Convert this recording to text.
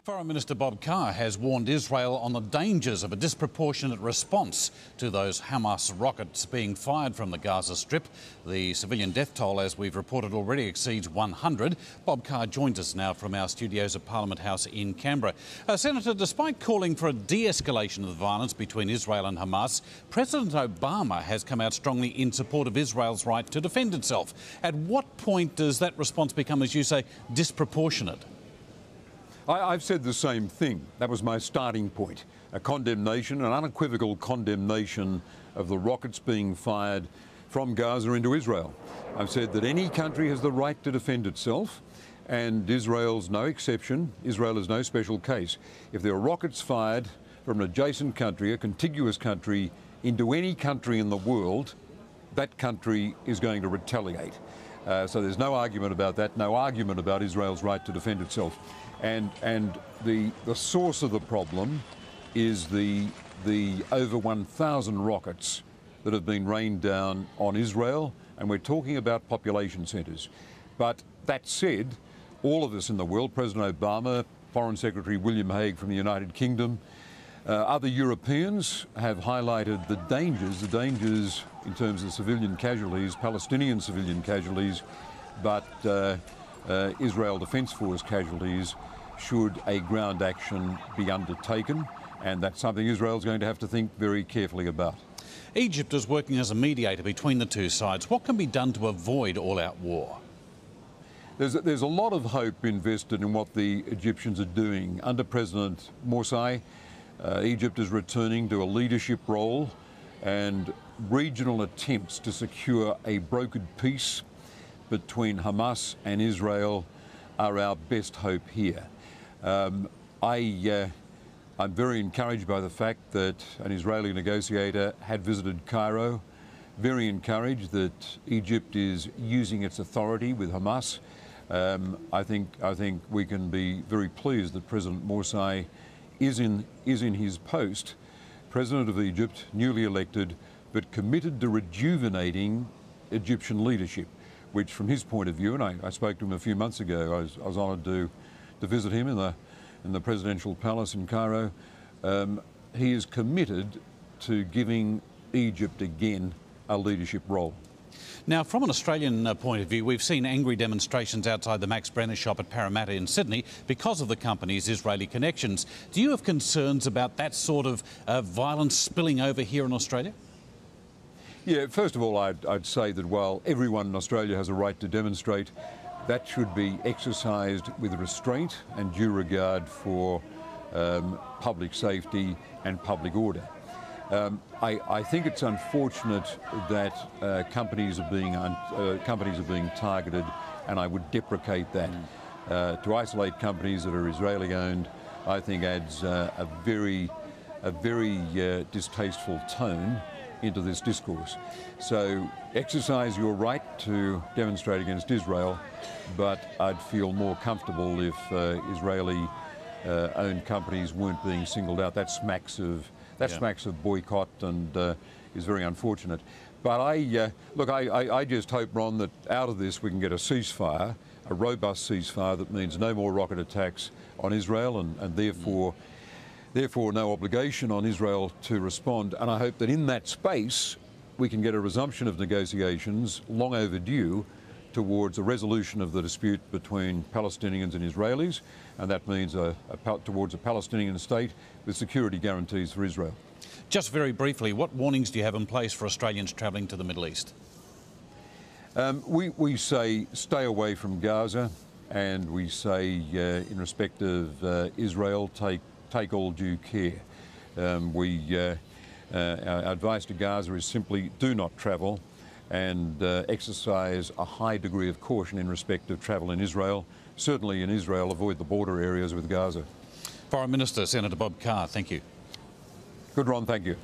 Foreign Minister Bob Carr has warned Israel on the dangers of a disproportionate response to those Hamas rockets being fired from the Gaza Strip. The civilian death toll, as we've reported, already exceeds 100. Bob Carr joins us now from our studios at Parliament House in Canberra. Senator, despite calling for a de-escalation of the violence between Israel and Hamas, President Obama has come out strongly in support of Israel's right to defend itself. At what point does that response become, as you say, disproportionate? I've said the same thing. That was my starting point. A condemnation, an unequivocal condemnation of the rockets being fired from Gaza into Israel. I've said that any country has the right to defend itself, and Israel's no exception. Israel is no special case. If there are rockets fired from an adjacent country, a contiguous country, into any country in the world, that country is going to retaliate. So there's no argument about that, no argument about Israel's right to defend itself. And the source of the problem is the over 1,000 rockets that have been rained down on Israel, and we're talking about population centres. But that said, all of us in the world, President Obama, Foreign Secretary William Hague from the United Kingdom, other Europeans have highlighted the dangers in terms of civilian casualties, Palestinian civilian casualties, but Israel Defence Force casualties should a ground action be undertaken, and that's something Israel's going to have to think very carefully about. Egypt is working as a mediator between the two sides. What can be done to avoid all-out war? There's a lot of hope invested in what the Egyptians are doing. Under President Morsi, Egypt is returning to a leadership role, and regional attempts to secure a brokered peace between Hamas and Israel are our best hope here. I'm very encouraged by the fact that an Israeli negotiator had visited Cairo, very encouraged that Egypt is using its authority with Hamas. I think we can be very pleased that President Morsi is in his post, President of Egypt, newly elected, but committed to rejuvenating Egyptian leadership, which from his point of view, and I spoke to him a few months ago, I was honoured to visit him in the presidential palace in Cairo. He is committed to giving Egypt again a leadership role. Now, from an Australian point of view, we've seen angry demonstrations outside the Max Brenner shop at Parramatta in Sydney because of the company's Israeli connections. Do you have concerns about that sort of violence spilling over here in Australia? Yeah, first of all, I'd say that while everyone in Australia has a right to demonstrate, that should be exercised with restraint and due regard for public safety and public order. I think it's unfortunate that companies are being targeted, and I would deprecate that. To isolate companies that are Israeli-owned, I think adds a very distasteful tone into this discourse. So exercise your right to demonstrate against Israel, but I'd feel more comfortable if Israeli-owned companies weren't being singled out. That smacks of boycott and is very unfortunate. But I just hope, Ron, that out of this we can get a ceasefire, a robust ceasefire that means no more rocket attacks on Israel and therefore no obligation on Israel to respond. And I hope that in that space we can get a resumption of negotiations, long overdue, towards a resolution of the dispute between Palestinians and Israelis, and that means towards a Palestinian state with security guarantees for Israel. Just very briefly, what warnings do you have in place for Australians travelling to the Middle East? We say stay away from Gaza, and we say in respect of Israel, take all due care. Our advice to Gaza is simply do not travel, and exercise a high degree of caution in respect of travel in Israel. Certainly in Israel, avoid the border areas with Gaza. Foreign Minister, Senator Bob Carr, thank you. Good, Ron, thank you.